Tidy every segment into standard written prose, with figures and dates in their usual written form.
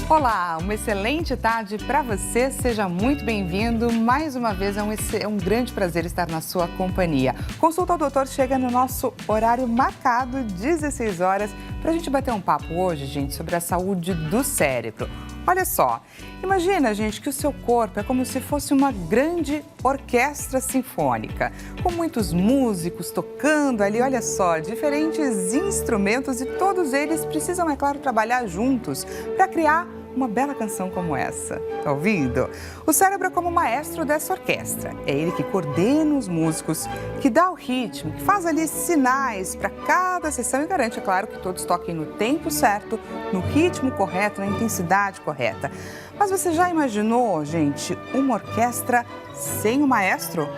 Olá, uma excelente tarde para você, seja muito bem-vindo. Mais uma vez é um grande prazer estar na sua companhia. Consulta ao Doutor chega no nosso horário marcado, 16 horas, para a gente bater um papo hoje, gente, sobre a saúde do cérebro. Olha só, imagina, gente, que o seu corpo é como se fosse uma grande orquestra sinfônica, com muitos músicos tocando ali, olha só, diferentes instrumentos e todos eles precisam, é claro, trabalhar juntos para criar uma bela canção como essa. Tá ouvindo? O cérebro é como o maestro dessa orquestra. É ele que coordena os músicos, que dá o ritmo, que faz ali sinais para cada sessão e garante, é claro, que todos toquem no tempo certo, no ritmo correto, na intensidade correta. Mas você já imaginou, gente, uma orquestra sem o maestro?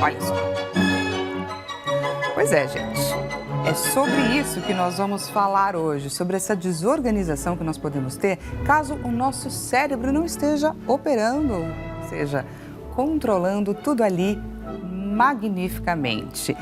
Olha só. Pois é, gente. É sobre isso que nós vamos falar hoje, sobre essa desorganização que nós podemos ter caso o nosso cérebro não esteja operando, ou seja, controlando tudo ali magnificamente.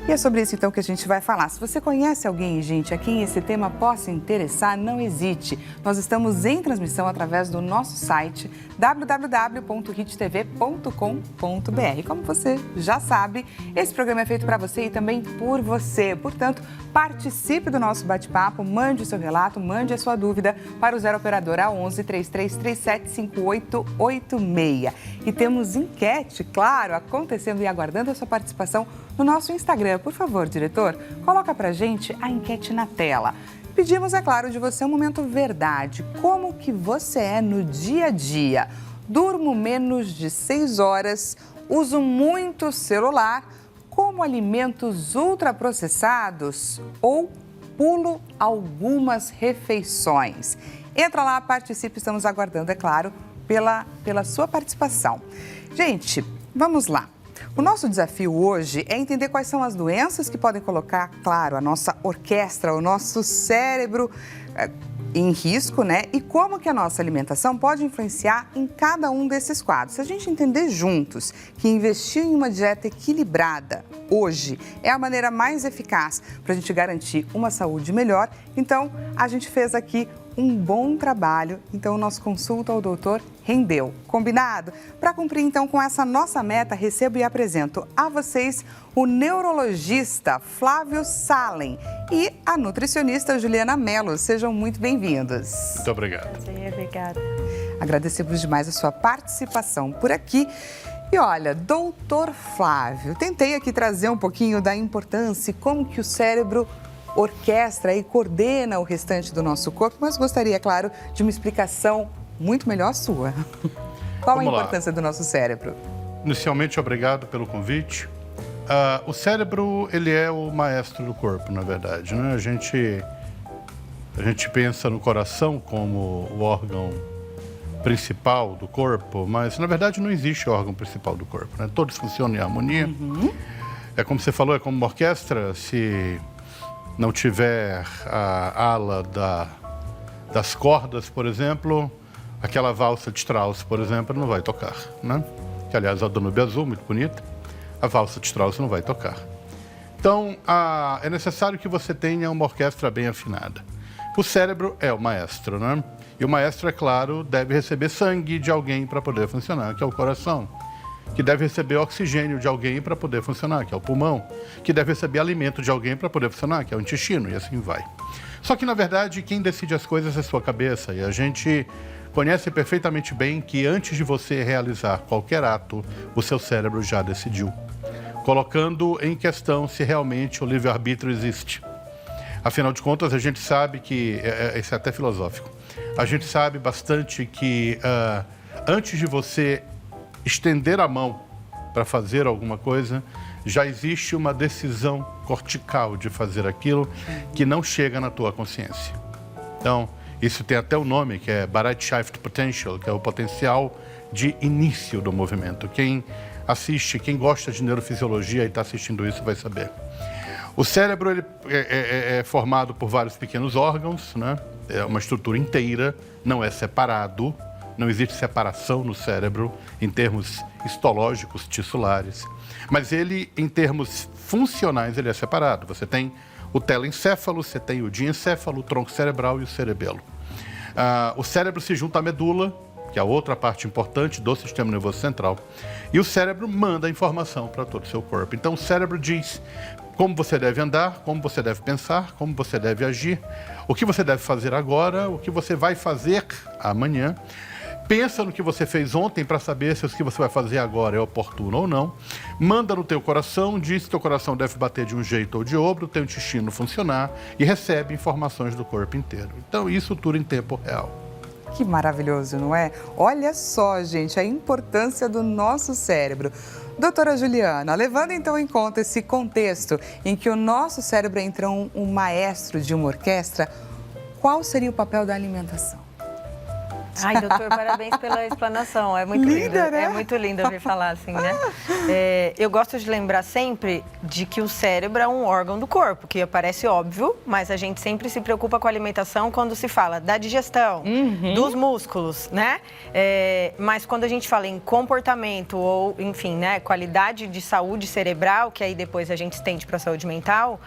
E é sobre isso, então, que a gente vai falar. Se você conhece alguém, gente, a quem esse tema possa interessar, não hesite. Nós estamos em transmissão através do nosso site www.hittv.com.br. Como você já sabe, esse programa é feito para você e também por você. Portanto, participe do nosso bate-papo, mande o seu relato, mande a sua dúvida para o 0 Operadora 11 3337 5886. E temos enquete, claro, acontecendo e aguardando a sua participação no nosso Instagram. Por favor, diretor, coloca pra gente a enquete na tela. Pedimos, é claro, de você um momento verdade. Como que você é no dia a dia? Durmo menos de 6 horas, uso muito celular, como alimentos ultraprocessados ou pulo algumas refeições. Entra lá, participe, estamos aguardando, é claro, pela sua participação. Gente, vamos lá. O nosso desafio hoje é entender quais são as doenças que podem colocar, claro, a nossa orquestra, o nosso cérebro em risco, né? E como que a nossa alimentação pode influenciar em cada um desses quadros. Se a gente entender juntos que investir em uma dieta equilibrada hoje é a maneira mais eficaz para a gente garantir uma saúde melhor, então a gente fez aqui um bom trabalho, então o nosso Consulta ao Doutor rendeu. Combinado? Para cumprir então com essa nossa meta, recebo e apresento a vocês o neurologista Flávio Salem e a nutricionista Juliana Mello. Sejam muito bem-vindos. Muito obrigado. Obrigada. Agradecemos demais a sua participação por aqui. E olha, doutor Flávio, tentei aqui trazer um pouquinho da importância e como que o cérebro orquestra e coordena o restante do nosso corpo, mas gostaria, claro, de uma explicação muito melhor sua. Qual a importância do nosso cérebro? Inicialmente, obrigado pelo convite. O cérebro, ele é o maestro do corpo, na verdade, né? A gente pensa no coração como o órgão principal do corpo, mas, na verdade, não existe órgão principal do corpo, né? Todos funcionam em harmonia. É como você falou, é como uma orquestra, se não tiver a ala das cordas, por exemplo, aquela valsa de Strauss, por exemplo, não vai tocar, né? Que, aliás, é a Danúbio Azul, muito bonita, a valsa de Strauss não vai tocar. Então, é necessário que você tenha uma orquestra bem afinada. O cérebro é o maestro, né? E o maestro, é claro, deve receber sangue de alguém para poder funcionar, que é o coração. Que deve receber oxigênio de alguém para poder funcionar, que é o pulmão, que deve receber alimento de alguém para poder funcionar, que é o intestino, e assim vai. Só que, na verdade, quem decide as coisas é a sua cabeça, e a gente conhece perfeitamente bem que antes de você realizar qualquer ato, o seu cérebro já decidiu, colocando em questão se realmente o livre-arbítrio existe. Afinal de contas, a gente sabe que, isso é até filosófico, a gente sabe bastante que antes de você estender a mão para fazer alguma coisa, já existe uma decisão cortical de fazer aquilo que não chega na tua consciência. Então, isso tem até o nome, que é Bereitschaft Potential, que é o potencial de início do movimento. Quem assiste, quem gosta de neurofisiologia e está assistindo isso vai saber. O cérebro ele é formado por vários pequenos órgãos, né? É uma estrutura inteira, não é separado. Não existe separação no cérebro em termos histológicos, tissulares. Mas ele, em termos funcionais, ele é separado. Você tem o telencéfalo, você tem o diencéfalo, o tronco cerebral e o cerebelo. O cérebro se junta à medula, que é a outra parte importante do sistema nervoso central, e o cérebro manda a informação para todo o seu corpo. Então, o cérebro diz como você deve andar, como você deve pensar, como você deve agir, o que você deve fazer agora, o que você vai fazer amanhã. Pensa no que você fez ontem para saber se o que você vai fazer agora é oportuno ou não. Manda no teu coração, diz que teu coração deve bater de um jeito ou de outro, teu intestino funcionar e recebe informações do corpo inteiro. Então, isso tudo em tempo real. Que maravilhoso, não é? Olha só, gente, a importância do nosso cérebro. Doutora Juliana, levando então em conta esse contexto em que o nosso cérebro entra um maestro de uma orquestra, qual seria o papel da alimentação? Ai, doutor, parabéns pela explanação. É muito lindo, né? É muito lindo ouvir falar assim, né? Eu gosto de lembrar sempre de que o cérebro é um órgão do corpo, que parece óbvio, mas a gente sempre se preocupa com a alimentação quando se fala da digestão, dos músculos, né? Mas quando a gente fala em comportamento ou, enfim, né, qualidade de saúde cerebral, que aí depois a gente estende para a saúde mental,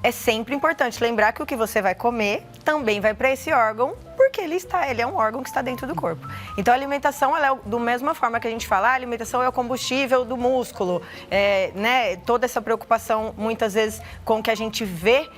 é sempre importante lembrar que o que você vai comer também vai para esse órgão, porque ele é um órgão que está dentro do corpo. Então, a alimentação, ela é da mesma forma que a gente fala, a alimentação é o combustível do músculo, né? Toda essa preocupação, muitas vezes, com o que a gente vê,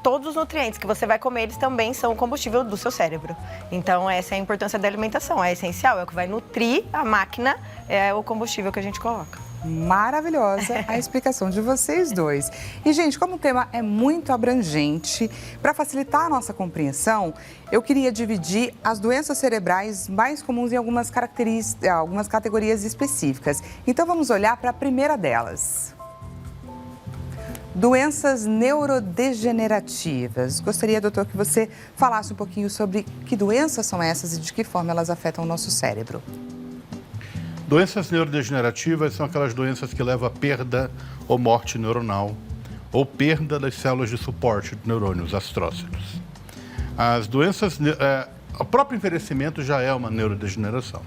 todos os nutrientes que você vai comer, eles também são o combustível do seu cérebro. Então, essa é a importância da alimentação, é essencial, é o que vai nutrir a máquina, é o combustível que a gente coloca. Maravilhosa a explicação de vocês dois. E, gente, como o tema é muito abrangente, para facilitar a nossa compreensão, eu queria dividir as doenças cerebrais mais comuns em algumas categorias específicas. Então, vamos olhar para a primeira delas. Doenças neurodegenerativas. Gostaria, doutor, que você falasse um pouquinho sobre que doenças são essas e de que forma elas afetam o nosso cérebro. Doenças neurodegenerativas são aquelas doenças que levam a perda ou morte neuronal ou perda das células de suporte do neurônio, os astrócitos. As doenças, o próprio envelhecimento já é uma neurodegeneração.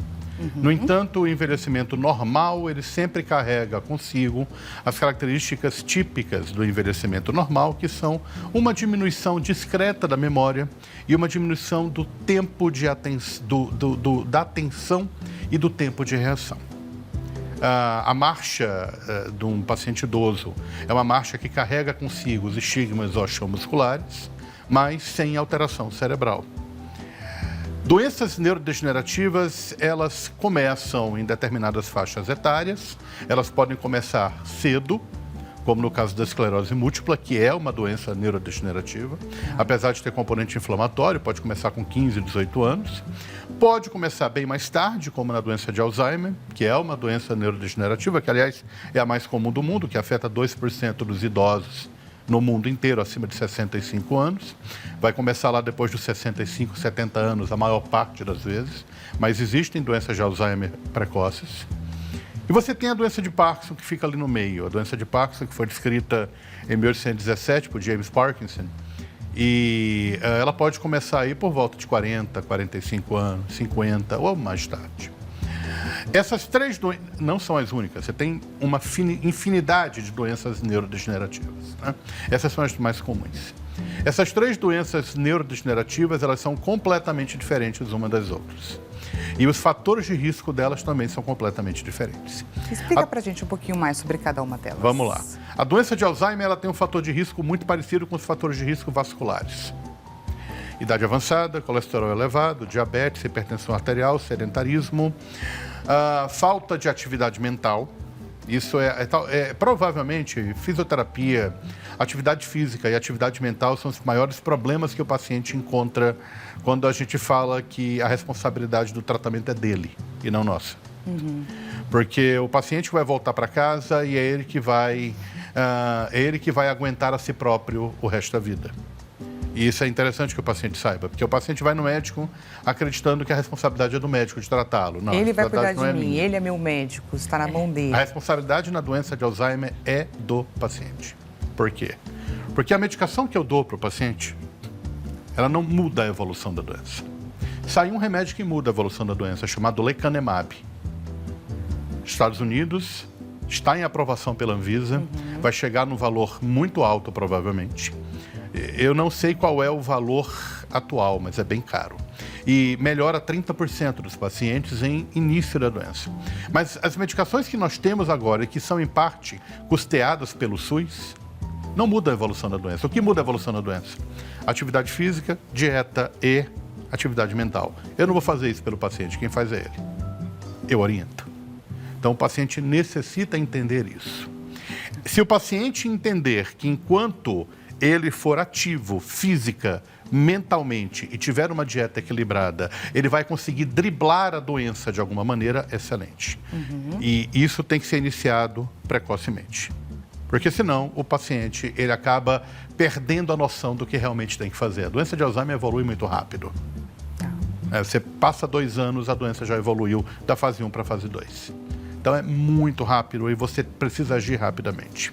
No entanto, o envelhecimento normal, ele sempre carrega consigo as características típicas do envelhecimento normal, que são uma diminuição discreta da memória e uma diminuição do tempo de da atenção e do tempo de reação. A marcha de um paciente idoso é uma marcha que carrega consigo os estigmas osteomusculares, mas sem alteração cerebral. Doenças neurodegenerativas, elas começam em determinadas faixas etárias, elas podem começar cedo, como no caso da esclerose múltipla, que é uma doença neurodegenerativa, apesar de ter componente inflamatório, pode começar com 15, 18 anos. Pode começar bem mais tarde, como na doença de Alzheimer, que é uma doença neurodegenerativa, que, aliás, é a mais comum do mundo, que afeta 2% dos idosos no mundo inteiro, acima de 65 anos. Vai começar lá depois dos 65, 70 anos, a maior parte das vezes, mas existem doenças de Alzheimer precoces. E você tem a doença de Parkinson, que fica ali no meio. A doença de Parkinson, que foi descrita em 1817 por James Parkinson. E ela pode começar aí por volta de 40, 45 anos, 50 ou mais tarde. Essas três doenças não são as únicas. Você tem uma infinidade de doenças neurodegenerativas, né? Essas são as mais comuns. Essas três doenças neurodegenerativas, elas são completamente diferentes umas das outras. E os fatores de risco delas também são completamente diferentes. Explica pra gente um pouquinho mais sobre cada uma delas. Vamos lá. A doença de Alzheimer, ela tem um fator de risco muito parecido com os fatores de risco vasculares. Idade avançada, colesterol elevado, diabetes, hipertensão arterial, sedentarismo, falta de atividade mental. Isso provavelmente fisioterapia, atividade física e atividade mental são os maiores problemas que o paciente encontra quando a gente fala que a responsabilidade do tratamento é dele e não nossa. Porque o paciente vai voltar para casa e é ele que vai aguentar a si próprio o resto da vida. E isso é interessante que o paciente saiba, porque o paciente vai no médico acreditando que a responsabilidade é do médico de tratá-lo. Não, ele vai cuidar de mim, ele é meu médico, está na mão dele. A responsabilidade na doença de Alzheimer é do paciente. Por quê? Porque a medicação que eu dou para o paciente, ela não muda a evolução da doença. Sai um remédio que muda a evolução da doença, chamado lecanemab. Estados Unidos, está em aprovação pela Anvisa, vai chegar num valor muito alto, provavelmente. Eu não sei qual é o valor atual, mas é bem caro. E melhora 30% dos pacientes em início da doença. Mas as medicações que nós temos agora e que são, em parte, custeadas pelo SUS, não mudam a evolução da doença. O que muda a evolução da doença? Atividade física, dieta e atividade mental. Eu não vou fazer isso pelo paciente, quem faz é ele. Eu oriento. Então, o paciente necessita entender isso. Se o paciente entender que enquanto ele for ativo física, mentalmente e tiver uma dieta equilibrada, ele vai conseguir driblar a doença de alguma maneira, excelente. E isso tem que ser iniciado precocemente. Porque senão o paciente ele acaba perdendo a noção do que realmente tem que fazer. A doença de Alzheimer evolui muito rápido. Você passa 2 anos, a doença já evoluiu da fase 1 para a fase 2. Então é muito rápido e você precisa agir rapidamente.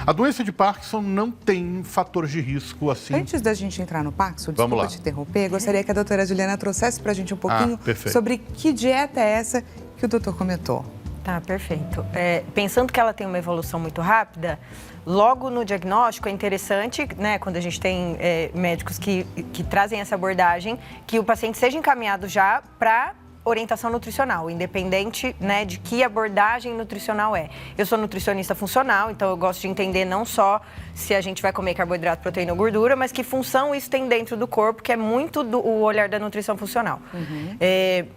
A doença de Parkinson não tem fatores de risco assim. Antes da gente entrar no Parkinson, Vamos desculpa lá. te interromper, gostaria que a doutora Juliana trouxesse para a gente um pouquinho sobre que dieta é essa que o doutor comentou. Tá, perfeito. Pensando que ela tem uma evolução muito rápida, logo no diagnóstico é interessante, né, quando a gente tem médicos que trazem essa abordagem, que o paciente seja encaminhado já para orientação nutricional, independente, né, de que abordagem nutricional é. Eu sou nutricionista funcional, então eu gosto de entender não só se a gente vai comer carboidrato, proteína ou gordura, mas que função isso tem dentro do corpo, que é muito o olhar da nutrição funcional.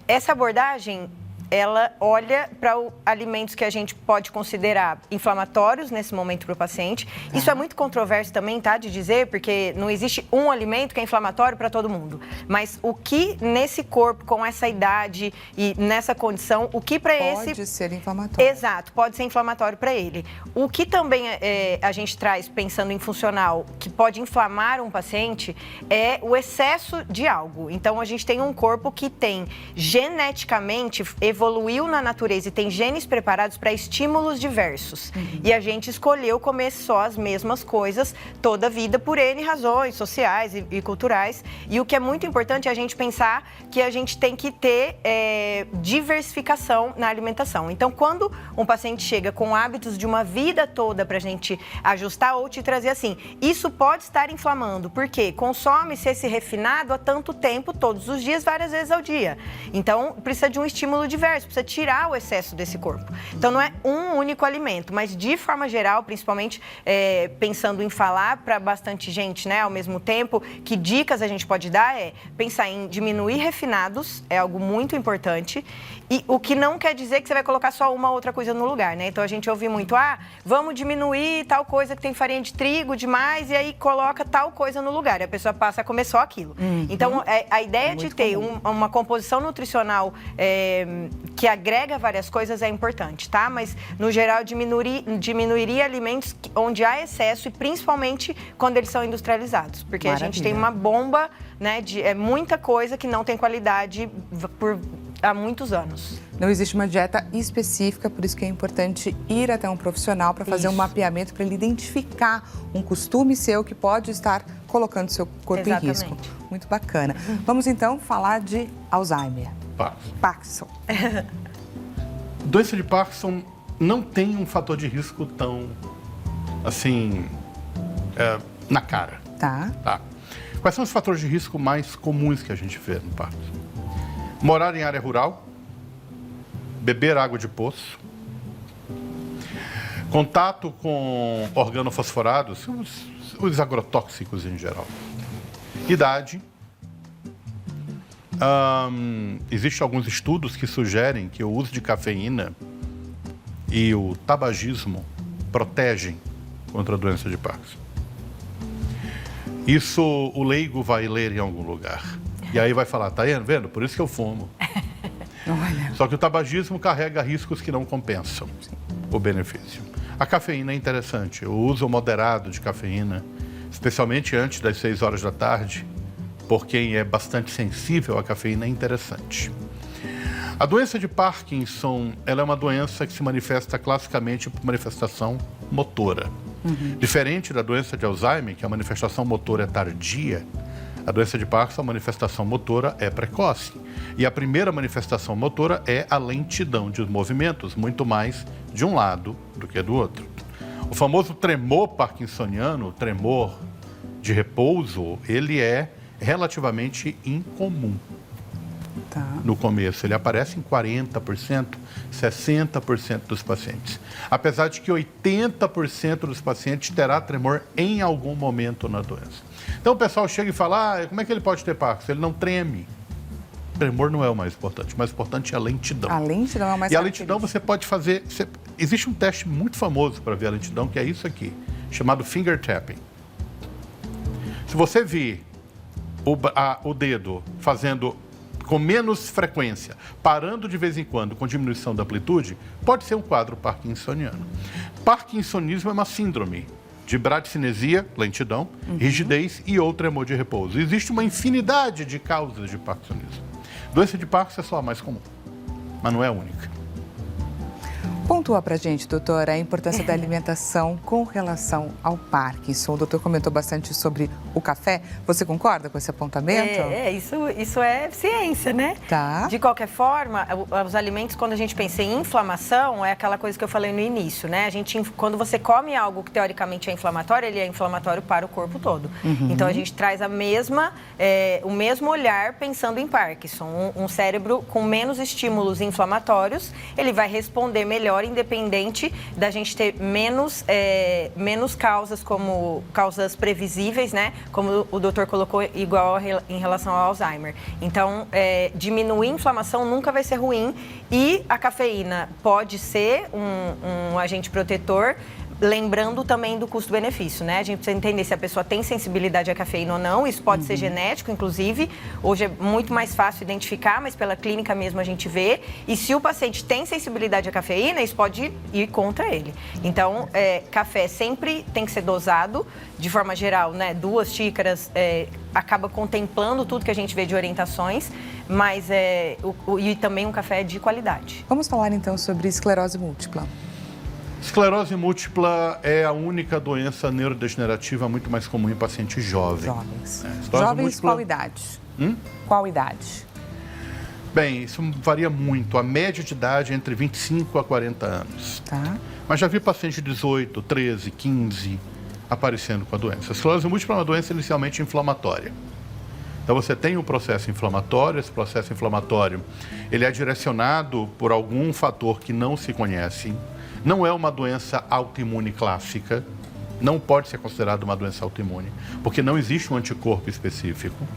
Essa abordagem, ela olha para alimentos que a gente pode considerar inflamatórios nesse momento para o paciente. Isso é muito controverso também, tá, de dizer, porque não existe um alimento que é inflamatório para todo mundo. Mas o que nesse corpo, com essa idade e nessa condição, o que para esse... Pode ser inflamatório. Exato, pode ser inflamatório para ele. O que também a gente traz, pensando em funcional, que pode inflamar um paciente, é o excesso de algo. Então, a gente tem um corpo que tem geneticamente evoluiu na natureza e tem genes preparados para estímulos diversos. E a gente escolheu comer só as mesmas coisas toda a vida por N razões sociais e culturais. E o que é muito importante é a gente pensar que a gente tem que ter diversificação na alimentação. Então, quando um paciente chega com hábitos de uma vida toda para a gente ajustar ou te trazer assim, isso pode estar inflamando, porque consome-se esse refinado há tanto tempo, todos os dias, várias vezes ao dia. Então, precisa de um estímulo diverso, precisa tirar o excesso desse corpo. Então, não é um único alimento, mas de forma geral, principalmente pensando em falar para bastante gente, né, ao mesmo tempo, que dicas a gente pode dar é pensar em diminuir refinados, é algo muito importante, e o que não quer dizer que você vai colocar só uma outra coisa no lugar, né? Então, a gente ouve muito, vamos diminuir tal coisa que tem farinha de trigo demais e aí coloca tal coisa no lugar. E a pessoa passa a comer só aquilo. Então, a ideia de ter uma composição nutricional que agrega várias coisas é importante, tá? Mas, no geral, diminuiria alimentos onde há excesso e principalmente quando eles são industrializados. Porque a gente tem uma bomba, né, de muita coisa que não tem qualidade há muitos anos. Não existe uma dieta específica, por isso que é importante ir até um profissional para fazer um mapeamento, para ele identificar um costume seu que pode estar colocando seu corpo em risco. Muito bacana. Vamos então falar de Alzheimer. Parkinson. Doença de Parkinson não tem um fator de risco tão, assim, na cara. Tá. Quais são os fatores de risco mais comuns que a gente vê no Parkinson? Morar em área rural, beber água de poço, contato com organofosforados, os agrotóxicos em geral, idade. Existem alguns estudos que sugerem que o uso de cafeína e o tabagismo protegem contra a doença de Parkinson. Isso o leigo vai ler em algum lugar. E aí vai falar, tá vendo? Por isso que eu fumo. Só que o tabagismo carrega riscos que não compensam o benefício. A cafeína é interessante. O uso moderado de cafeína, especialmente antes das 6 horas da tarde, por quem é bastante sensível à cafeína, é interessante. A doença de Parkinson, ela é uma doença que se manifesta classicamente por manifestação motora. Diferente da doença de Alzheimer, que a manifestação motora é tardia, a doença de Parkinson, a manifestação motora é precoce. E a primeira manifestação motora é a lentidão de movimentos, muito mais de um lado do que do outro. O famoso tremor parkinsoniano, tremor de repouso, ele é relativamente incomum. Tá. No começo, ele aparece em 40%, 60% dos pacientes. Apesar de que 80% dos pacientes terá tremor em algum momento na doença. Então o pessoal chega e fala, como é que ele pode ter Parkinson? Ele não treme. Tremor não é o mais importante. O mais importante é a lentidão. A lentidão é o mais E a lentidão você pode fazer... Existe um teste muito famoso para ver a lentidão, que é isso aqui, chamado finger tapping. Se você vir o dedo fazendo com menos frequência, parando de vez em quando com diminuição da amplitude, pode ser um quadro parkinsoniano. Parkinsonismo é uma síndrome de bradicinesia, lentidão, rigidez e ou tremor de repouso. Existe uma infinidade de causas de parkinsonismo. Doença de Parkinson é só a mais comum, mas não é a única. Pontua pra gente, doutora, a importância da alimentação com relação ao Parkinson. O doutor comentou bastante sobre o café. Você concorda com esse apontamento? Isso é ciência, né? Tá. De qualquer forma, os alimentos, quando a gente pensa em inflamação, é aquela coisa que eu falei no início, né? Quando você come algo que teoricamente é inflamatório, ele é inflamatório para o corpo todo. Então, a gente traz o mesmo olhar pensando em Parkinson. Um cérebro com menos estímulos inflamatórios, ele vai responder melhor, independente da gente ter menos causas, como causas previsíveis, né? Como o doutor colocou, igual em relação ao Alzheimer. Então, diminuir a inflamação nunca vai ser ruim e a cafeína pode ser um agente protetor, lembrando também do custo-benefício, né? A gente precisa entender se a pessoa tem sensibilidade à cafeína ou não. Isso pode ser genético, inclusive. Hoje é muito mais fácil identificar, mas pela clínica mesmo a gente vê. E se o paciente tem sensibilidade à cafeína, isso pode ir contra ele. Então, café sempre tem que ser dosado, de forma geral, né? 2 xícaras acaba contemplando tudo que a gente vê de orientações, mas e também um café de qualidade. Vamos falar então sobre esclerose múltipla. Esclerose múltipla é a única doença neurodegenerativa muito mais comum em pacientes jovens. Jovens. Jovens, múltipla... qual idade? Qual idade? Bem, isso varia muito. A média de idade é entre 25 a 40 anos. Tá. Mas já vi pacientes de 18, 13, 15 aparecendo com a doença. A esclerose múltipla é uma doença inicialmente inflamatória. Então você tem um processo inflamatório, esse processo inflamatório ele é direcionado por algum fator que não se conhece. Não é uma doença autoimune clássica, não pode ser considerada uma doença autoimune, porque não existe um anticorpo específico.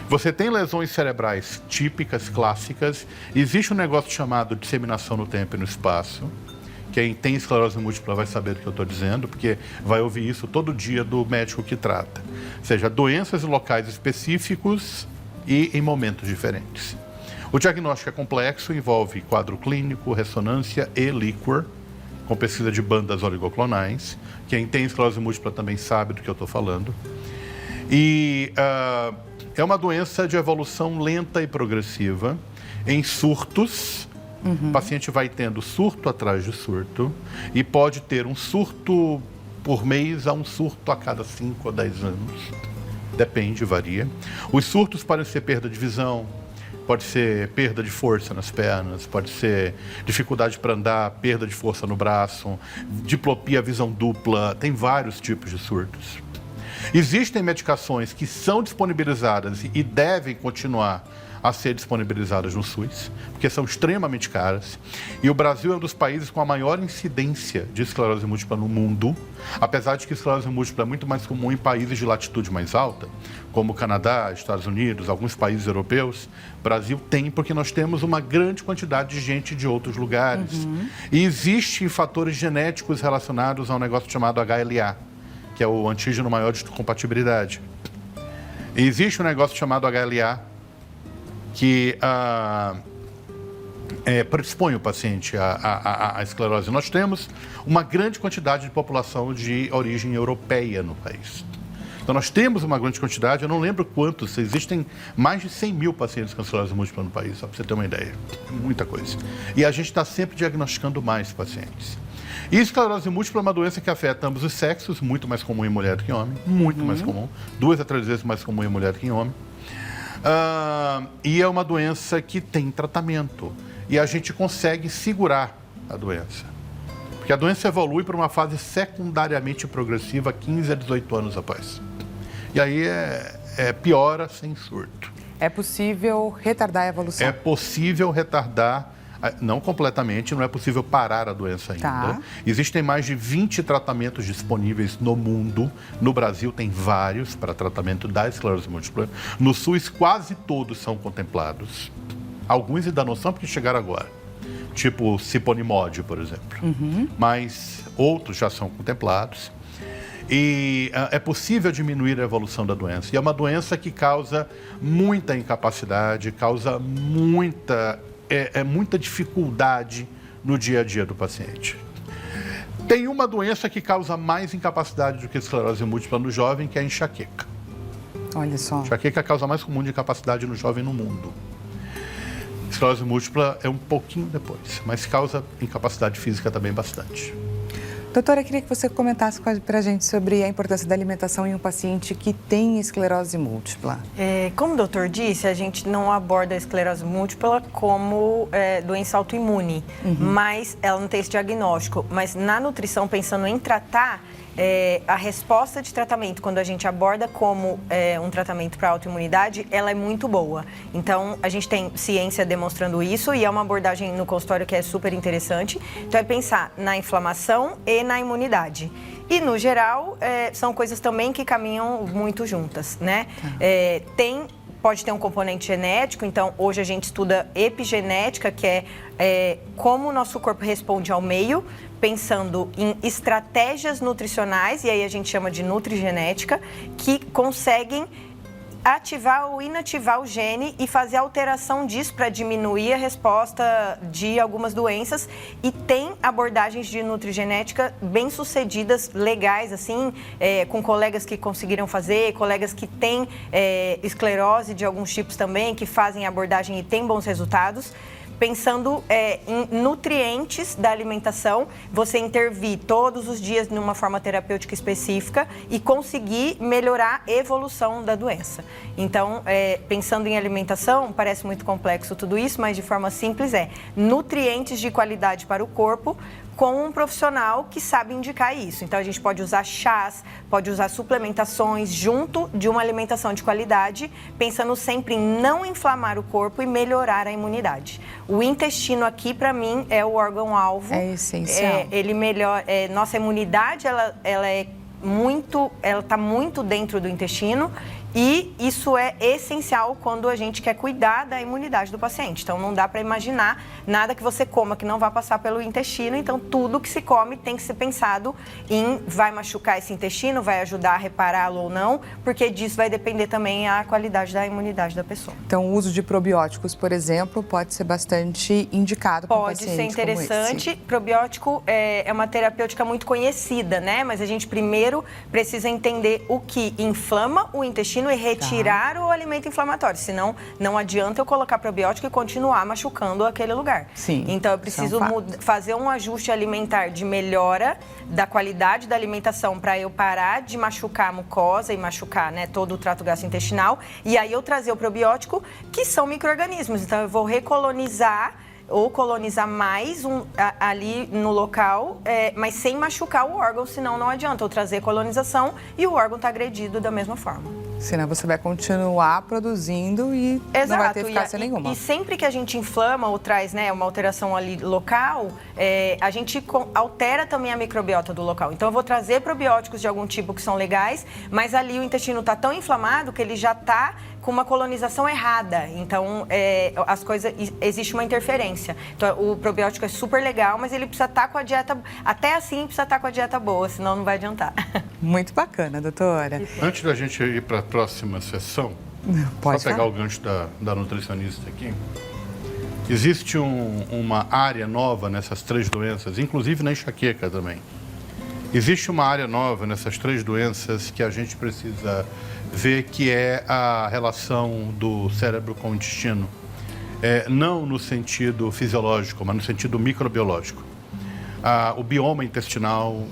Você tem lesões cerebrais típicas, clássicas, existe um negócio chamado disseminação no tempo e no espaço. Quem tem esclerose múltipla vai saber do que eu estou dizendo, porque vai ouvir isso todo dia do médico que trata. Ou seja, doenças em locais específicos e em momentos diferentes. O diagnóstico é complexo, envolve quadro clínico, ressonância e líquor, com pesquisa de bandas oligoclonais. Quem tem esclerose múltipla também sabe do que eu estou falando. E é uma doença de evolução lenta e progressiva, em surtos. O paciente vai tendo surto atrás de surto e pode ter um surto por mês a um surto a cada 5 ou 10 anos. Depende, varia. Os surtos podem ser perda de visão, pode ser perda de força nas pernas, pode ser dificuldade para andar, perda de força no braço, diplopia, visão dupla, tem vários tipos de surtos. Existem medicações que são disponibilizadas e devem continuar a ser disponibilizadas no SUS, porque são extremamente caras. E o Brasil é um dos países com a maior incidência de esclerose múltipla no mundo, apesar de que esclerose múltipla é muito mais comum em países de latitude mais alta, como o Canadá, Estados Unidos, alguns países europeus. O Brasil tem, porque nós temos uma grande quantidade de gente de outros lugares. E existem fatores genéticos relacionados a um negócio chamado HLA, que é o antígeno maior de compatibilidade. E existe um negócio chamado HLA, que predispõe o paciente à esclerose. Nós temos uma grande quantidade de população de origem europeia no país. Então, nós temos uma grande quantidade, eu não lembro quantos, existem mais de 100 mil pacientes com esclerose múltipla no país, só para você ter uma ideia. É muita coisa. E a gente está sempre diagnosticando mais pacientes. E esclerose múltipla é uma doença que afeta ambos os sexos, muito mais comum em mulher do que em homem, muito mais comum, 2 a 3 vezes mais comum em mulher do que em homem. E é uma doença que tem tratamento. E a gente consegue segurar a doença. Porque a doença evolui para uma fase secundariamente progressiva 15 a 18 anos após. E aí piora sem surto. É possível retardar a evolução? É possível retardar, não completamente, não é possível parar a doença ainda. Tá. Existem mais de 20 tratamentos disponíveis no mundo. No Brasil tem vários para tratamento da esclerose múltipla. No SUS quase todos são contemplados. Alguns ainda não são porque chegaram agora. Tipo o Ciponimod, por exemplo. Mas outros já são contemplados. E é possível diminuir a evolução da doença. E é uma doença que causa muita incapacidade, causa muita dificuldade no dia a dia do paciente. Tem uma doença que causa mais incapacidade do que a esclerose múltipla no jovem, que é a enxaqueca. Olha só. Enxaqueca é a causa mais comum de incapacidade no jovem no mundo. Esclerose múltipla é um pouquinho depois, mas causa incapacidade física também bastante. Doutora, eu queria que você comentasse para a gente sobre a importância da alimentação em um paciente que tem esclerose múltipla. Como o doutor disse, a gente não aborda a esclerose múltipla como doença autoimune, mas ela não tem esse diagnóstico. Mas na nutrição, pensando em tratar, a resposta de tratamento, quando a gente aborda como um tratamento para autoimunidade, ela é muito boa. Então, a gente tem ciência demonstrando isso e é uma abordagem no consultório que é super interessante. Então, é pensar na inflamação e na imunidade. E, no geral, são coisas também que caminham muito juntas, né? Pode ter um componente genético, então hoje a gente estuda epigenética, que é como o nosso corpo responde ao meio, pensando em estratégias nutricionais, e aí a gente chama de nutrigenética, que conseguem ativar ou inativar o gene e fazer alteração disso para diminuir a resposta de algumas doenças. E tem abordagens de nutrigenética bem sucedidas, legais, assim, com colegas que conseguiram fazer, colegas que têm esclerose de alguns tipos também, que fazem abordagem e têm bons resultados. Pensando em nutrientes da alimentação, você intervir todos os dias numa forma terapêutica específica e conseguir melhorar a evolução da doença. Então, pensando em alimentação, parece muito complexo tudo isso, mas de forma simples nutrientes de qualidade para o corpo, com um profissional que sabe indicar isso. Então, a gente pode usar chás, pode usar suplementações junto de uma alimentação de qualidade, pensando sempre em não inflamar o corpo e melhorar a imunidade. O intestino aqui, para mim, é o órgão-alvo. É essencial. Ele melhora... nossa imunidade, ela está muito dentro do intestino. E isso é essencial quando a gente quer cuidar da imunidade do paciente. Então, não dá para imaginar nada que você coma que não vai passar pelo intestino. Então, tudo que se come tem que ser pensado em vai machucar esse intestino, vai ajudar a repará-lo ou não, porque disso vai depender também a qualidade da imunidade da pessoa. Então, o uso de probióticos, por exemplo, pode ser bastante indicado para um paciente como esse. Pode ser interessante. Probiótico é uma terapêutica muito conhecida, né? Mas a gente primeiro precisa entender o que inflama o intestino e retirar o alimento inflamatório. Senão, não adianta eu colocar probiótico e continuar machucando aquele lugar. Sim, então, eu preciso fazer um ajuste alimentar de melhora da qualidade da alimentação para eu parar de machucar a mucosa e machucar, né, todo o trato gastrointestinal. E aí, eu trazer o probiótico, que são micro-organismos. Então, eu vou recolonizar ou colonizar mais ali no local, mas sem machucar o órgão, senão não adianta eu trazer colonização e o órgão está agredido da mesma forma. Senão você vai continuar produzindo e não vai ter eficácia nenhuma. E sempre que a gente inflama ou traz, né, uma alteração ali local, a gente altera também a microbiota do local. Então, eu vou trazer probióticos de algum tipo que são legais, mas ali o intestino está tão inflamado que ele já está com uma colonização errada. Então, existe uma interferência. Então, o probiótico é super legal, mas ele precisa estar com a dieta, até assim precisa estar com a dieta boa, senão não vai adiantar. Muito bacana, doutora. Antes da gente ir para a próxima sessão, Pode só pegar o gancho da nutricionista aqui. Existe uma área nova nessas três doenças, inclusive na enxaqueca também. Existe uma área nova nessas três doenças que a gente precisa ver, que é a relação do cérebro com o intestino. Não no sentido fisiológico, mas no sentido microbiológico. O bioma intestinal,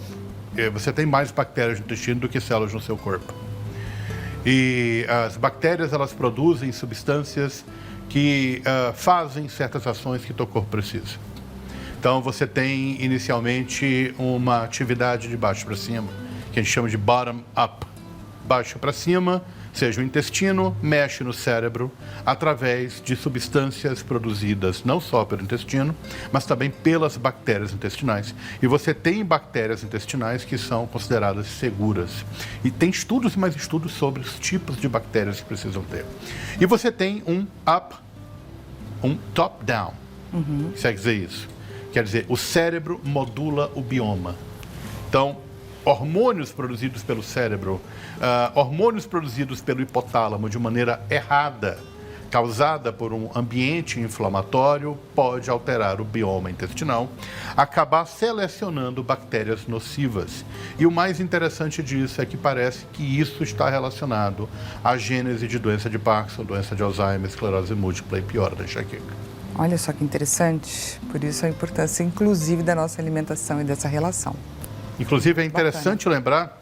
você tem mais bactérias no intestino do que células no seu corpo. E as bactérias, elas produzem substâncias que fazem certas ações que o teu corpo precisa. Então, você tem inicialmente uma atividade de baixo para cima, que a gente chama de bottom-up. Baixo para cima, Ou seja, o intestino mexe no cérebro através de substâncias produzidas não só pelo intestino, mas também pelas bactérias intestinais. E você tem bactérias intestinais que são consideradas seguras. E tem estudos e mais estudos sobre os tipos de bactérias que precisam ter. E você tem um top-down. Isso quer dizer isso? Quer dizer, o cérebro modula o bioma. Então, hormônios produzidos pelo cérebro, hormônios produzidos pelo hipotálamo de maneira errada, causada por um ambiente inflamatório, pode alterar o bioma intestinal, acabar selecionando bactérias nocivas. E o mais interessante disso é que parece que isso está relacionado à gênese de doença de Parkinson, doença de Alzheimer, esclerose múltipla e pior da enxaqueca. Olha só que interessante, por isso a importância, inclusive, da nossa alimentação e dessa relação. Inclusive, é interessante lembrar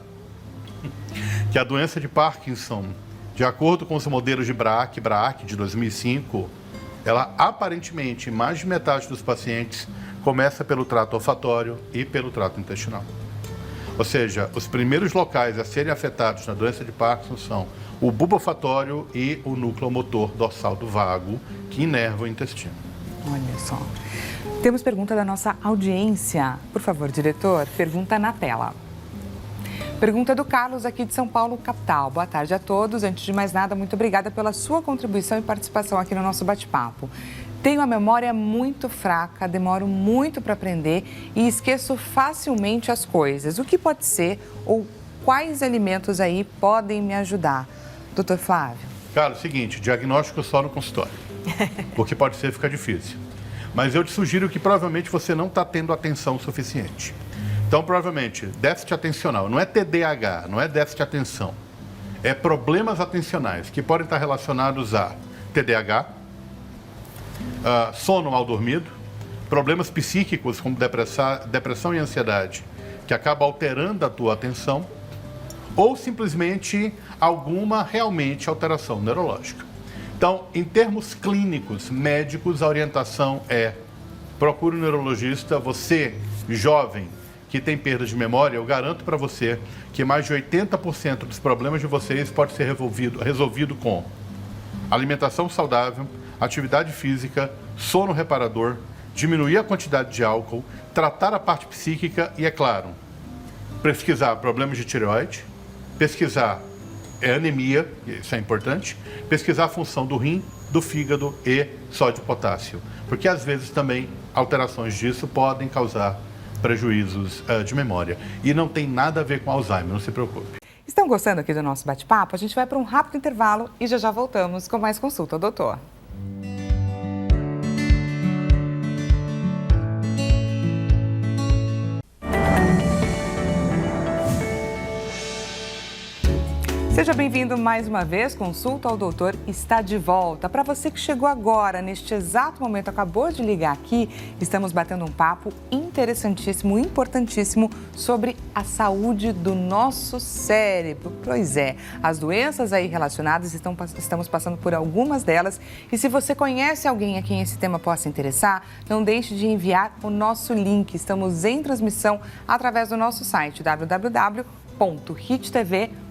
que a doença de Parkinson, de acordo com os modelos de Braak de 2005, ela aparentemente, mais de metade dos pacientes, começa pelo trato olfatório e pelo trato intestinal. Ou seja, os primeiros locais a serem afetados na doença de Parkinson são o bulbo olfatório e o núcleo motor dorsal do vago, que inerva o intestino. Olha só. Temos pergunta da nossa audiência. Por favor, diretor, pergunta na tela. Pergunta do Carlos, aqui de São Paulo, capital. Boa tarde a todos. Antes de mais nada, muito obrigada pela sua contribuição e participação aqui no nosso bate-papo. Tenho a memória muito fraca, demoro muito para aprender e esqueço facilmente as coisas. O que pode ser ou quais alimentos aí podem me ajudar? Doutor Flávio. Cara, é o seguinte, diagnóstico só no consultório, porque pode ser ficar difícil. Mas eu te sugiro que provavelmente você não está tendo atenção suficiente. Então, provavelmente, déficit atencional, não é TDAH, não é déficit de atenção. É problemas atencionais que podem estar relacionados a TDAH, sono mal dormido, problemas psíquicos como depressão e ansiedade, que acabam alterando a tua atenção, ou simplesmente alguma realmente alteração neurológica. Então, em termos clínicos, médicos, a orientação é procure um neurologista. Você, jovem, que tem perda de memória, eu garanto para você que mais de 80% dos problemas de vocês pode ser resolvido com alimentação saudável, atividade física, sono reparador, diminuir a quantidade de álcool, tratar a parte psíquica e, é claro, pesquisar problemas de tireoide, pesquisar anemia, isso é importante, pesquisar a função do rim, do fígado e sódio e potássio, porque às vezes também alterações disso podem causar prejuízos de memória. E não tem nada a ver com Alzheimer, não se preocupe. Estão gostando aqui do nosso bate-papo? A gente vai para um rápido intervalo e já voltamos com mais consulta ao doutor. Seja bem-vindo mais uma vez, Consulta ao Doutor está de volta. Para você que chegou agora, neste exato momento, acabou de ligar aqui, estamos batendo um papo interessantíssimo, importantíssimo sobre a saúde do nosso cérebro. Pois é, as doenças aí relacionadas, estamos passando por algumas delas. E se você conhece alguém a quem esse tema possa interessar, não deixe de enviar o nosso link. Estamos em transmissão através do nosso site www.hittv.com.br.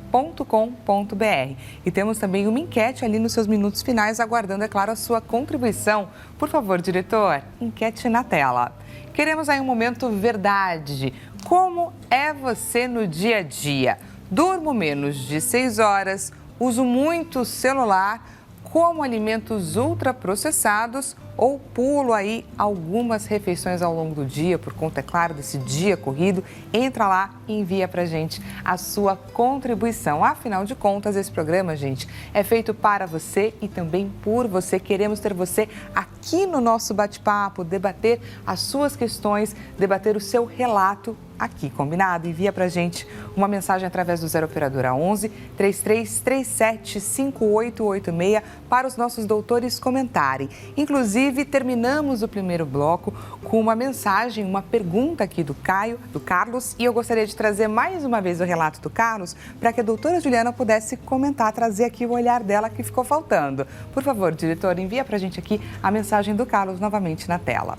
E temos também uma enquete ali nos seus minutos finais, aguardando, é claro, a sua contribuição. Por favor, diretor, enquete na tela. Queremos aí um momento verdade. Como é você no dia a dia? Durmo menos de 6 horas, uso muito celular, como alimentos ultraprocessados ou pulo aí algumas refeições ao longo do dia, por conta, é claro, desse dia corrido. Entra lá e envia pra gente a sua contribuição. Afinal de contas, esse programa, gente, é feito para você e também por você. Queremos ter você aqui no nosso bate-papo, debater as suas questões, debater o seu relato aqui, combinado? Envia pra gente uma mensagem através do 0 Operadora 11 3337 5886 para os nossos doutores comentarem. Inclusive, terminamos o primeiro bloco com uma mensagem, uma pergunta aqui do Carlos, e eu gostaria de trazer mais uma vez o relato do Carlos para que a doutora Juliana pudesse comentar, trazer aqui o olhar dela que ficou faltando. Por favor, diretor, envia pra gente aqui a mensagem do Carlos novamente na tela.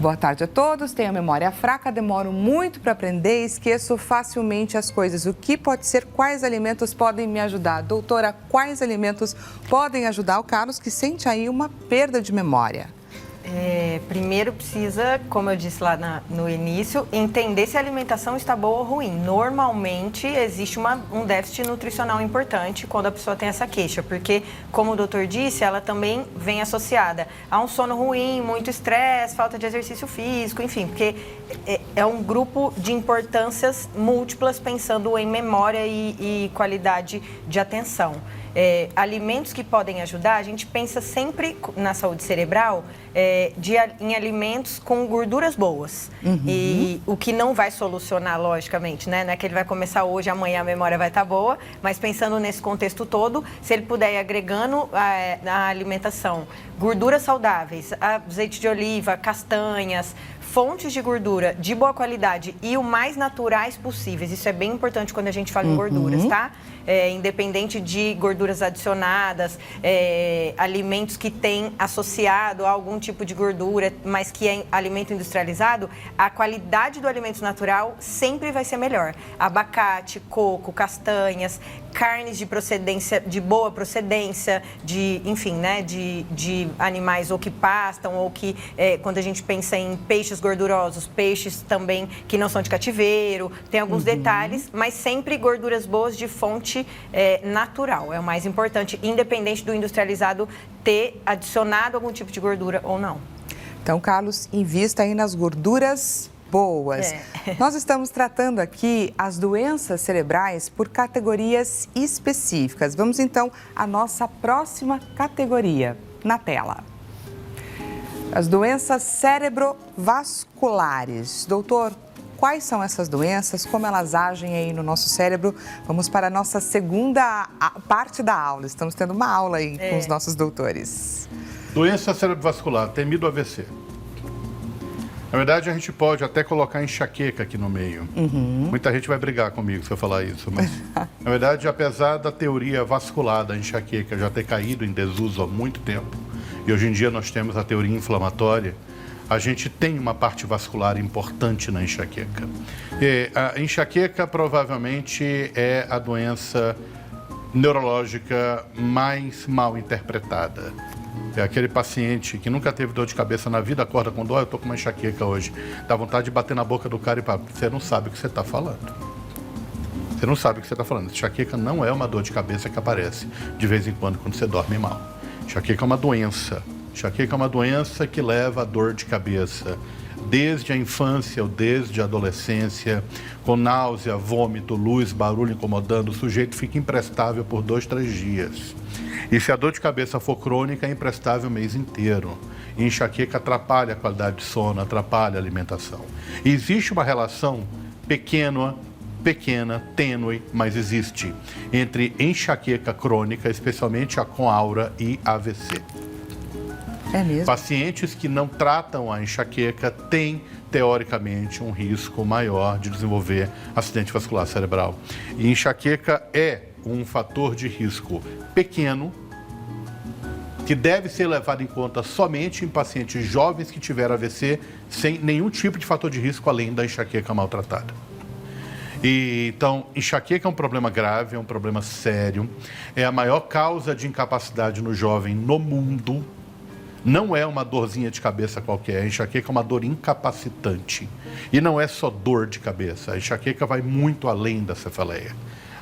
Boa tarde a todos. Tenho a memória fraca, demoro muito para aprender e esqueço facilmente as coisas. O que pode ser? Quais alimentos podem me ajudar? Doutora, quais alimentos podem ajudar o Carlos que sente aí uma perda de memória? Primeiro precisa, como eu disse lá no início, entender se a alimentação está boa ou ruim. Normalmente existe um déficit nutricional importante quando a pessoa tem essa queixa, porque, como o doutor disse, ela também vem associada a um sono ruim, muito estresse, falta de exercício físico, enfim, porque é um grupo de importâncias múltiplas pensando em memória e qualidade de atenção. Alimentos que podem ajudar, a gente pensa sempre na saúde cerebral em alimentos com gorduras boas. E o que não vai solucionar, logicamente, né? Não é que ele vai começar hoje, amanhã a memória vai estar boa, mas pensando nesse contexto todo, se ele puder ir agregando na alimentação gorduras saudáveis, azeite de oliva, castanhas, fontes de gordura de boa qualidade e o mais naturais possíveis. Isso é bem importante quando a gente fala em gorduras, tá? Independente de gorduras adicionadas, alimentos que têm associado a algum tipo de gordura, mas que é alimento industrializado, a qualidade do alimento natural sempre vai ser melhor. Abacate, coco, castanhas, carnes de procedência, de boa procedência, enfim, né, de animais ou que pastam ou que, quando a gente pensa em peixes gordurosos, peixes também que não são de cativeiro, tem alguns detalhes, mas sempre gorduras boas de fonte natural, é o mais importante, independente do industrializado ter adicionado algum tipo de gordura ou não. Então, Carlos, invista aí nas gorduras boas. Nós estamos tratando aqui as doenças cerebrais por categorias específicas. Vamos então à nossa próxima categoria, na tela. As doenças cerebrovasculares. Doutor, quais são essas doenças? Como elas agem aí no nosso cérebro? Vamos para a nossa segunda parte da aula. Estamos tendo uma aula aí com os nossos doutores. Doença cerebrovascular, temido AVC. Na verdade, a gente pode até colocar enxaqueca aqui no meio. Muita gente vai brigar comigo se eu falar isso, mas, na verdade, apesar da teoria vascular da enxaqueca já ter caído em desuso há muito tempo, e hoje em dia nós temos a teoria inflamatória, a gente tem uma parte vascular importante na enxaqueca. E a enxaqueca provavelmente é a doença neurológica mais mal interpretada. É aquele paciente que nunca teve dor de cabeça na vida, acorda com dor, eu estou com uma enxaqueca hoje. Dá vontade de bater na boca do cara e falar, você não sabe o que você está falando. Você não sabe o que você está falando. Enxaqueca não é uma dor de cabeça que aparece de vez em quando você dorme mal. Enxaqueca é uma doença. Enxaqueca é uma doença que leva a dor de cabeça desde a infância ou desde a adolescência, com náusea, vômito, luz, barulho incomodando, o sujeito fica imprestável por 2, 3 dias. E se a dor de cabeça for crônica, é imprestável o mês inteiro. E enxaqueca atrapalha a qualidade de sono, atrapalha a alimentação. E existe uma relação pequena, tênue, mas existe, entre enxaqueca crônica, especialmente a com aura e AVC. É mesmo? Pacientes que não tratam a enxaqueca têm, teoricamente, um risco maior de desenvolver acidente vascular cerebral. E enxaqueca é um fator de risco pequeno, que deve ser levado em conta somente em pacientes jovens que tiveram AVC, sem nenhum tipo de fator de risco além da enxaqueca maltratada. Então, enxaqueca é um problema grave, é um problema sério, é a maior causa de incapacidade no jovem no mundo. Não é uma dorzinha de cabeça qualquer, a enxaqueca é uma dor incapacitante. E não é só dor de cabeça, a enxaqueca vai muito além da cefaleia.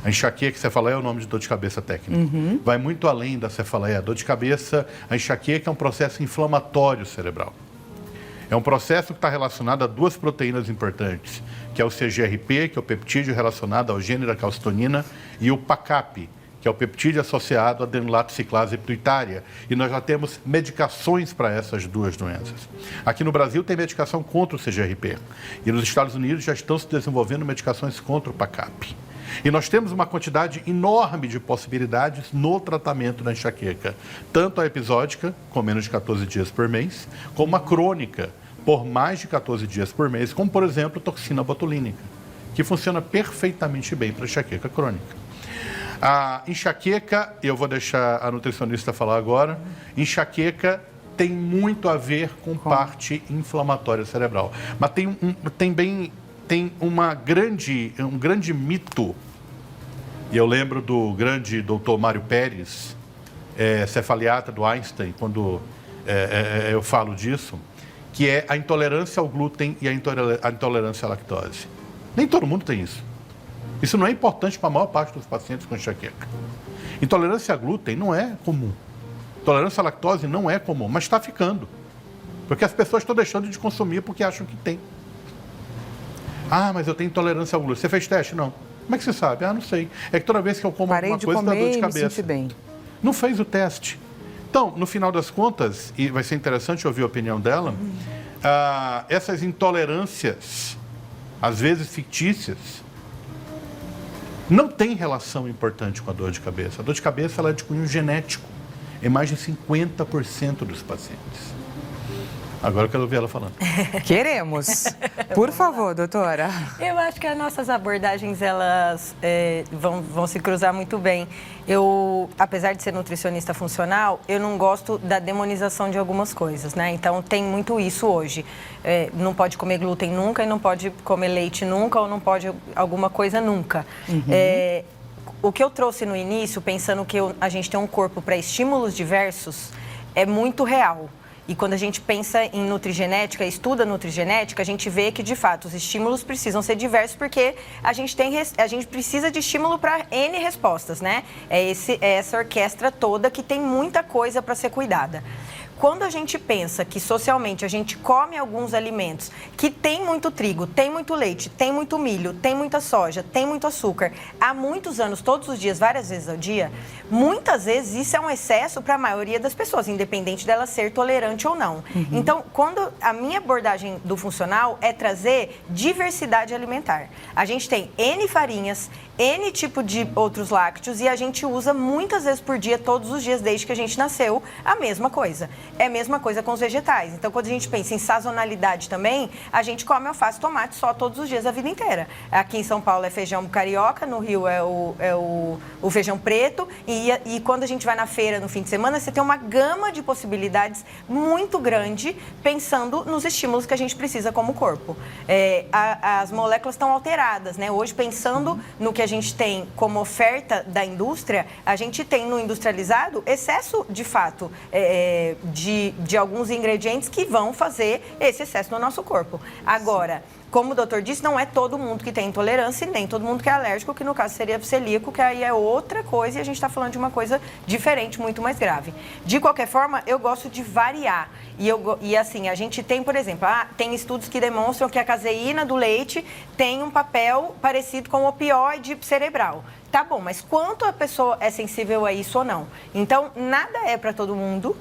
A enxaqueca, cefaleia é o nome de dor de cabeça técnico. Vai muito além da cefaleia. A dor de cabeça, a enxaqueca é um processo inflamatório cerebral. É um processo que está relacionado a 2 proteínas importantes, que é o CGRP, que é o peptídeo relacionado ao gene da calcitonina, e o PACAP, que é o peptídeo associado à adenulato ciclase pituitária. E nós já temos medicações para essas 2 doenças. Aqui no Brasil tem medicação contra o CGRP. E nos Estados Unidos já estão se desenvolvendo medicações contra o PACAP. E nós temos uma quantidade enorme de possibilidades no tratamento da enxaqueca. Tanto a episódica, com menos de 14 dias por mês, como a crônica, por mais de 14 dias por mês, como, por exemplo, toxina botulínica, que funciona perfeitamente bem para enxaqueca crônica. A enxaqueca, eu vou deixar a nutricionista falar agora, enxaqueca tem muito a ver com parte inflamatória cerebral. Mas tem um grande mito, e eu lembro do grande doutor Mário Pérez, cefaliatra do Einstein, quando eu falo disso, que é a intolerância ao glúten e a intolerância à lactose. Nem todo mundo tem isso. Isso não é importante para a maior parte dos pacientes com enxaqueca. Intolerância a glúten não é comum. Intolerância à lactose não é comum, mas está ficando. Porque as pessoas estão deixando de consumir porque acham que tem. Ah, mas eu tenho intolerância ao glúten. Você fez teste? Não. Como é que você sabe? Ah, não sei. É que toda vez que eu como alguma coisa, dá dor de cabeça. Me senti bem. Não fez o teste. Então, no final das contas, e vai ser interessante ouvir a opinião dela, essas intolerâncias, às vezes fictícias, não tem relação importante com a dor de cabeça. A dor de cabeça ela é de cunho genético em mais de 50% dos pacientes. Agora eu quero ouvir ela falando. Queremos. Por favor, doutora. Eu acho que as nossas abordagens, elas vão se cruzar muito bem. Eu, apesar de ser nutricionista funcional, eu não gosto da demonização de algumas coisas, né? Então, tem muito isso hoje. Não pode comer glúten nunca, e não pode comer leite nunca, ou não pode alguma coisa nunca. Uhum. O que eu trouxe no início, pensando que a gente tem um corpo para estímulos diversos, é muito real. E quando a gente pensa em nutrigenética, estuda nutrigenética, a gente vê que, de fato, os estímulos precisam ser diversos porque a gente precisa de estímulo para N respostas, né? É essa orquestra toda que tem muita coisa para ser cuidada. Quando a gente pensa que socialmente a gente come alguns alimentos que tem muito trigo, tem muito leite, tem muito milho, tem muita soja, tem muito açúcar, há muitos anos, todos os dias, várias vezes ao dia, muitas vezes isso é um excesso para a maioria das pessoas, independente dela ser tolerante ou não. Uhum. Então, quando a minha abordagem do funcional é trazer diversidade alimentar. A gente tem N farinhas, N tipo de outros lácteos e a gente usa muitas vezes por dia, todos os dias, desde que a gente nasceu, a mesma coisa. É a mesma coisa com os vegetais. Então, quando a gente pensa em sazonalidade também, a gente come alface e tomate só todos os dias a vida inteira. Aqui em São Paulo é feijão carioca, no Rio é o feijão preto. E quando a gente vai na feira no fim de semana, você tem uma gama de possibilidades muito grande pensando nos estímulos que a gente precisa como corpo. As moléculas estão alteradas, né? Hoje, pensando no que a gente tem como oferta da indústria, a gente tem no industrializado excesso, de fato, de alguns ingredientes que vão fazer esse excesso no nosso corpo. Agora, como o doutor disse, não é todo mundo que tem intolerância e nem todo mundo que é alérgico, que no caso seria celíaco, que aí é outra coisa e a gente está falando de uma coisa diferente, muito mais grave. De qualquer forma, eu gosto de variar. E assim, a gente tem, por exemplo, tem estudos que demonstram que a caseína do leite tem um papel parecido com o opioide cerebral. Tá bom, mas quanto a pessoa é sensível a isso ou não? Então, nada é para todo mundo.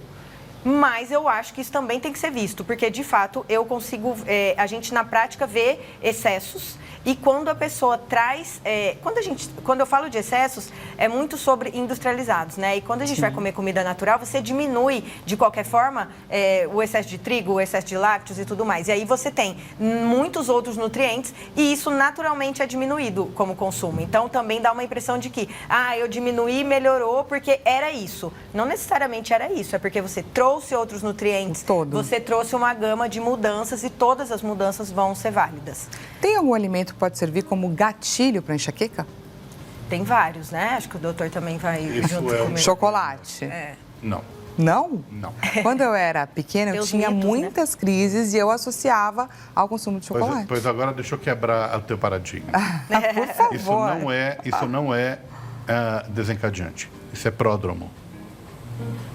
Mas eu acho que isso também tem que ser visto, porque, de fato, eu consigo... a gente, na prática, vê excessos e quando a pessoa traz... Quando eu falo de excessos, é muito sobre industrializados, né? E quando a gente vai comer comida natural, você diminui, de qualquer forma, o excesso de trigo, o excesso de lácteos e tudo mais. E aí você tem muitos outros nutrientes e isso, naturalmente, é diminuído como consumo. Então, também dá uma impressão de que, eu diminuí e melhorou porque era isso. Não necessariamente era isso, é porque você trouxe outros nutrientes, você trouxe uma gama de mudanças e todas as mudanças vão ser válidas. Tem algum alimento que pode servir como gatilho para enxaqueca? Tem vários, né? Acho que o doutor também vai junto comigo. Chocolate? Não. Não? Não. Quando eu era pequena, eu tinha muitas crises e eu associava ao consumo de chocolate. Pois agora deixa eu quebrar o teu paradigma. Por favor. Isso não é desencadeante. Isso é pródromo.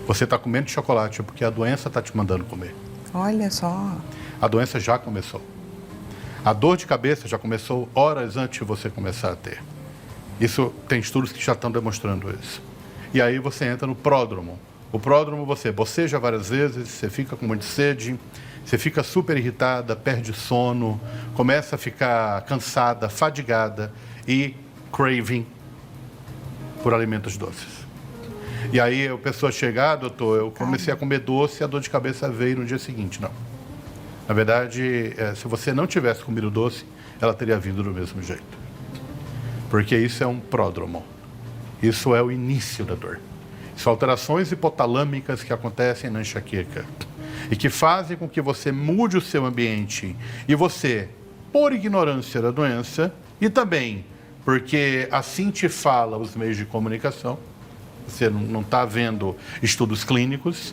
Você está comendo chocolate porque a doença está te mandando comer. Olha só. A doença já começou. A dor de cabeça já começou horas antes de você começar a ter. Isso tem estudos que já estão demonstrando isso. E aí você entra no pródromo. O pródromo você boceja várias vezes, você fica com muita sede, você fica super irritada, perde sono, começa a ficar cansada, fadigada e craving por alimentos doces. E aí a pessoa chega, doutor, eu comecei a comer doce e a dor de cabeça veio no dia seguinte. Não. Na verdade, se você não tivesse comido doce, ela teria vindo do mesmo jeito. Porque isso é um pródromo. Isso é o início da dor. São alterações hipotalâmicas que acontecem na enxaqueca e que fazem com que você mude o seu ambiente e você, por ignorância da doença e também porque assim te fala os meios de comunicação, você não está vendo estudos clínicos,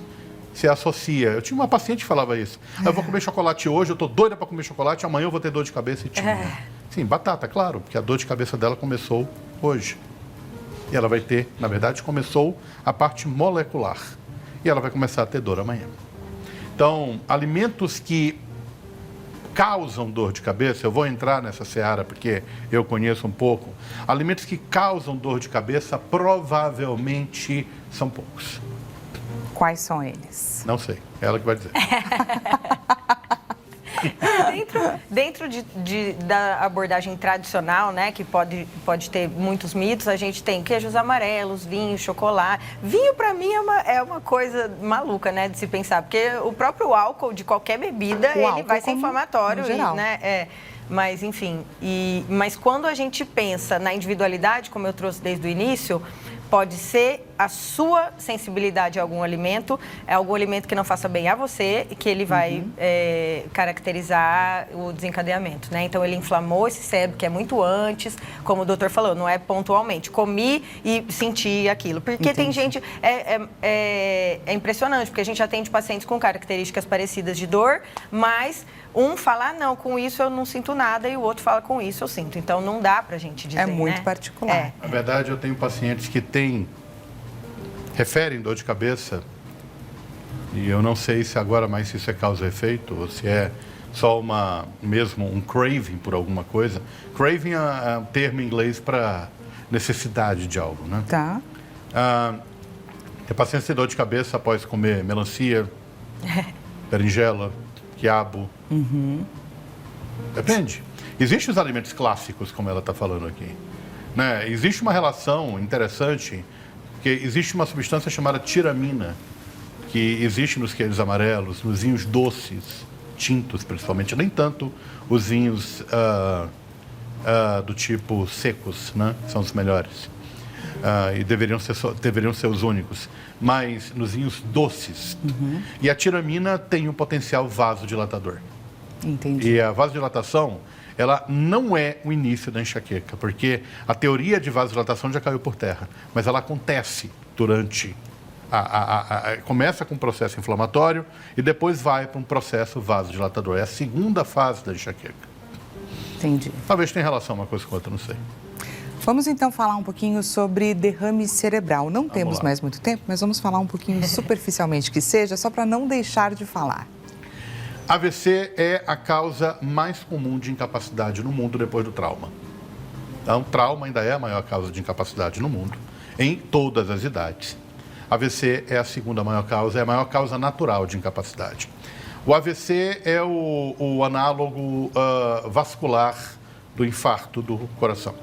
se associa. Eu tinha uma paciente que falava isso. Eu vou comer chocolate hoje, eu estou doida para comer chocolate, amanhã eu vou ter dor de cabeça e tinha. Sim, batata, claro, porque a dor de cabeça dela começou hoje. E ela vai ter, na verdade, começou a parte molecular. E ela vai começar a ter dor amanhã. Então, alimentos que causam dor de cabeça, eu vou entrar nessa seara porque eu conheço um pouco. Alimentos que causam dor de cabeça provavelmente são poucos. Quais são eles? Não sei, ela que vai dizer. Dentro da abordagem tradicional, né, que pode ter muitos mitos, a gente tem queijos amarelos, vinho, chocolate. Vinho, para mim, é uma coisa maluca, né, de se pensar, porque o próprio álcool de qualquer bebida, ele vai ser inflamatório, né? Mas, enfim, mas quando a gente pensa na individualidade, como eu trouxe desde o início, pode ser a sua sensibilidade a algum alimento que não faça bem a você e que ele vai caracterizar o desencadeamento, né? Então, ele inflamou esse cérebro, que é muito antes, como o doutor falou, não é pontualmente. Comi e senti aquilo. Porque tem gente... É impressionante, porque a gente atende pacientes com características parecidas de dor, mas um fala, não, com isso eu não sinto nada, e o outro fala, com isso eu sinto. Então, não dá pra gente dizer, É muito particular. Na verdade, eu tenho pacientes que referem dor de cabeça, e eu não sei se agora mais se isso é causa e efeito, ou se é só mesmo um craving por alguma coisa. Craving é um termo em inglês para necessidade de algo, né? Tá. Tem pacientes que têm dor de cabeça após comer melancia, berinjela, quiabo. Depende. Existem os alimentos clássicos, como ela está falando aqui, né? Existe uma relação interessante, porque existe uma substância chamada tiramina, que existe nos queijos amarelos, nos vinhos doces, tintos principalmente, nem tanto os vinhos do tipo secos, né? São os melhores. E deveriam ser os únicos, mas nos vinhos doces. E a tiramina tem um potencial vasodilatador. Entendi. E a vasodilatação, ela não é o início da enxaqueca, porque a teoria de vasodilatação já caiu por terra, mas ela acontece durante... começa com um processo inflamatório e depois vai para um processo vasodilatador. É a segunda fase da enxaqueca. Entendi. Talvez tenha relação uma coisa com a outra, não sei. Vamos então falar um pouquinho sobre derrame cerebral. Não temos mais muito tempo, mas vamos falar um pouquinho superficialmente que seja, só para não deixar de falar. AVC é a causa mais comum de incapacidade no mundo depois do trauma. Então, trauma ainda é a maior causa de incapacidade no mundo, em todas as idades. AVC é a segunda maior causa, é a maior causa natural de incapacidade. O AVC é o análogo vascular do infarto do coração.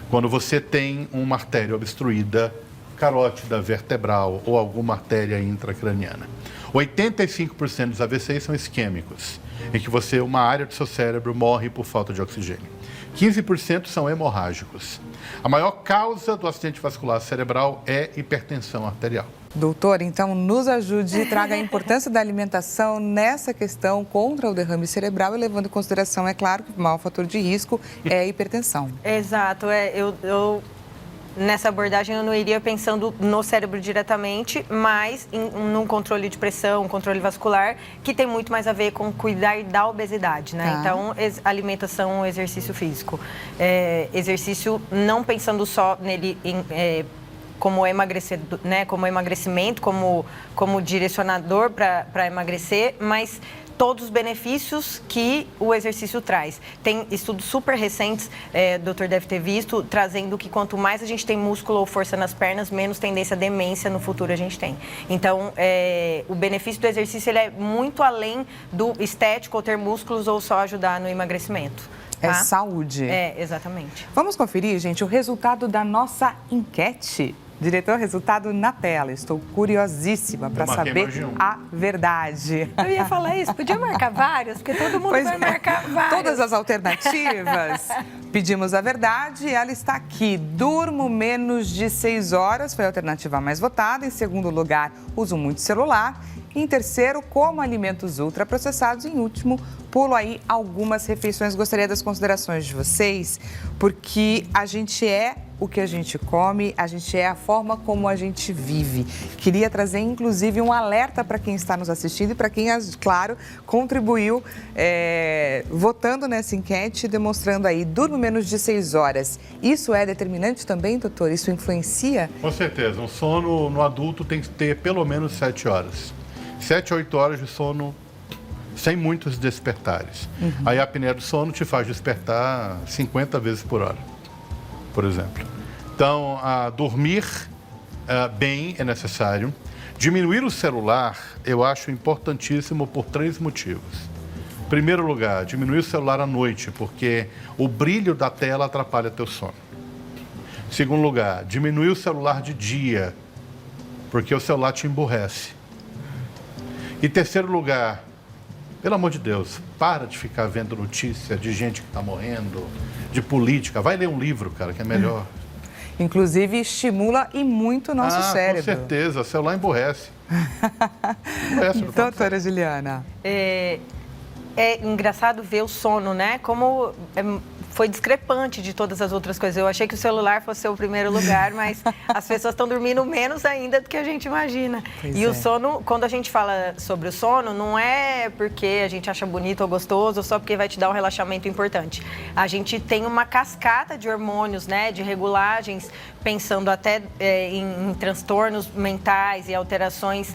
Quando você tem uma artéria obstruída, carótida, vertebral ou alguma artéria intracraniana. 85% dos AVCs são isquêmicos, em que uma área do seu cérebro morre por falta de oxigênio. 15% são hemorrágicos. A maior causa do acidente vascular cerebral é hipertensão arterial. Doutor, então nos ajude e traga a importância da alimentação nessa questão contra o derrame cerebral e levando em consideração, é claro, que o maior fator de risco é a hipertensão. Exato, nessa abordagem eu não iria pensando no cérebro diretamente, mas num controle de pressão, controle vascular, que tem muito mais a ver com cuidar da obesidade, né? Tá. Então, alimentação, exercício físico. Exercício não pensando só nele como emagrecimento, como direcionador para emagrecer, mas todos os benefícios que o exercício traz. Tem estudos super recentes, o doutor deve ter visto, trazendo que quanto mais a gente tem músculo ou força nas pernas, menos tendência a demência no futuro a gente tem. Então, o benefício do exercício ele é muito além do estético ou ter músculos ou só ajudar no emagrecimento. Tá? É saúde. Exatamente. Vamos conferir, gente, o resultado da nossa enquete. Diretor, resultado na tela. Estou curiosíssima para saber a verdade. Eu ia falar isso, podia marcar vários, porque todo mundo vai marcar vários. Todas as alternativas. Pedimos a verdade e ela está aqui. Durmo menos de 6 horas, foi a alternativa mais votada. Em segundo lugar, uso muito celular. Em terceiro, como alimentos ultraprocessados. Em último, pulo aí algumas refeições. Gostaria das considerações de vocês, porque a gente é o que a gente come, a gente é a forma como a gente vive. Queria trazer, inclusive, um alerta para quem está nos assistindo e para quem, claro, contribuiu votando nessa enquete, demonstrando aí, durmo menos de 6 horas. Isso é determinante também, doutor? Isso influencia? Com certeza. Um sono no adulto tem que ter pelo menos 7 horas. 7 a 8 horas de sono sem muitos despertares. Aí a apneia do sono te faz despertar 50 vezes por hora, por exemplo. Então, dormir bem é necessário. Diminuir o celular, eu acho importantíssimo por 3 motivos. Em primeiro lugar, diminuir o celular à noite, porque o brilho da tela atrapalha teu sono. Em segundo lugar, diminuir o celular de dia, porque o celular te emburrece. Em terceiro lugar, pelo amor de Deus, para de ficar vendo notícia de gente que está morrendo, de política. Vai ler um livro, cara, que é melhor. Inclusive, estimula e muito o nosso cérebro. Com certeza, o celular emburrece. Doutora Juliana. É engraçado ver o sono, né? Como foi discrepante de todas as outras coisas. Eu achei que o celular fosse o primeiro lugar, mas as pessoas estão dormindo menos ainda do que a gente imagina. O sono, quando a gente fala sobre o sono, não é porque a gente acha bonito ou gostoso, ou só porque vai te dar um relaxamento importante. A gente tem uma cascata de hormônios, né, de regulagens, pensando até em transtornos mentais e alterações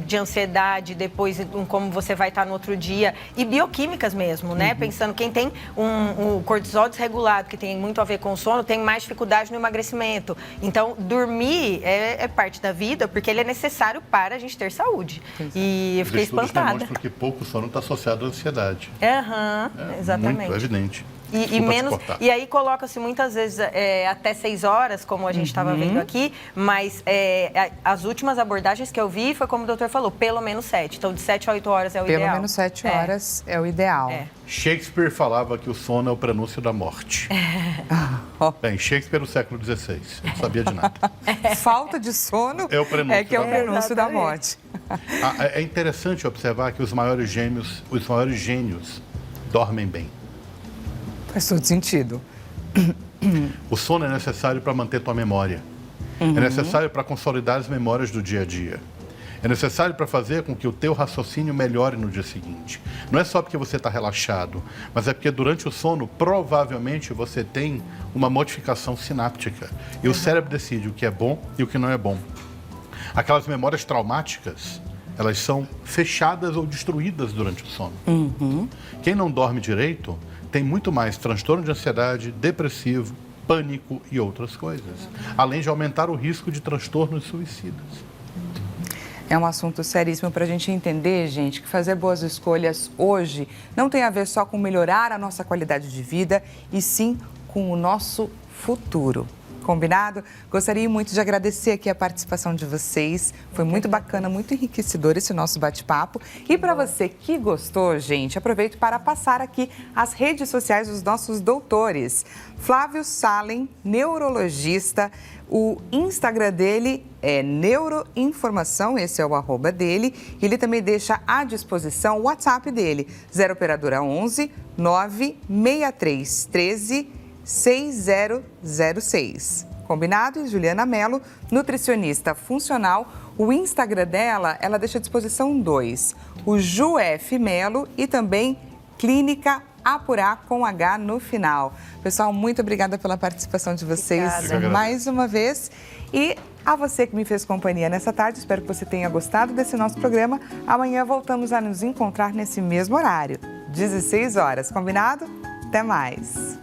de ansiedade, depois em como você vai estar no outro dia, e bioquímicas mesmo, né? Pensando quem tem um cortisol desregulado, que tem muito a ver com o sono, tem mais dificuldade no emagrecimento. Então, dormir é parte da vida, porque ele é necessário para a gente ter saúde. E eu fiquei espantada. Os estudos demonstram que pouco sono está associado à ansiedade. Exatamente. Muito evidente. E aí coloca-se muitas vezes até 6 horas, como a gente estava vendo aqui, mas as últimas abordagens que eu vi foi como o doutor falou, pelo menos 7. Então, de 7 a 8 horas é o ideal. Pelo menos 7 horas é o ideal. Shakespeare falava que o sono é o prenúncio da morte. Bem, Shakespeare no século XVI, eu não sabia de nada. Falta de sono é o prenúncio da morte. É interessante observar que os maiores gênios dormem bem. Faz todo sentido. O sono é necessário para manter tua memória. É necessário para consolidar as memórias do dia a dia. É necessário para fazer com que o teu raciocínio melhore no dia seguinte. Não é só porque você está relaxado, mas é porque durante o sono, provavelmente, você tem uma modificação sináptica. E o cérebro decide o que é bom e o que não é bom. Aquelas memórias traumáticas, elas são fechadas ou destruídas durante o sono. Quem não dorme direito tem muito mais transtorno de ansiedade, depressivo, pânico e outras coisas, além de aumentar o risco de transtornos suicidas. É um assunto seríssimo para a gente entender, gente, que fazer boas escolhas hoje não tem a ver só com melhorar a nossa qualidade de vida, e sim com o nosso futuro. Combinado? Gostaria muito de agradecer aqui a participação de vocês. Foi muito bacana, muito enriquecedor esse nosso bate-papo. E para você que gostou, gente, aproveito para passar aqui as redes sociais dos nossos doutores. Flávio Salem, neurologista. O Instagram dele é Neuroinformação, esse é o @ dele. Ele também deixa à disposição o WhatsApp dele, 0 operadora 11 963 13 6006. Combinado? E Juliana Mello, nutricionista funcional. O Instagram dela, ela deixa à disposição 2. O Ju.F. Mello e também Clínica Apurar com H no final. Pessoal, muito obrigada pela participação de vocês mais uma vez. E a você que me fez companhia nessa tarde, espero que você tenha gostado desse nosso programa. Amanhã voltamos a nos encontrar nesse mesmo horário, 16 horas. Combinado? Até mais!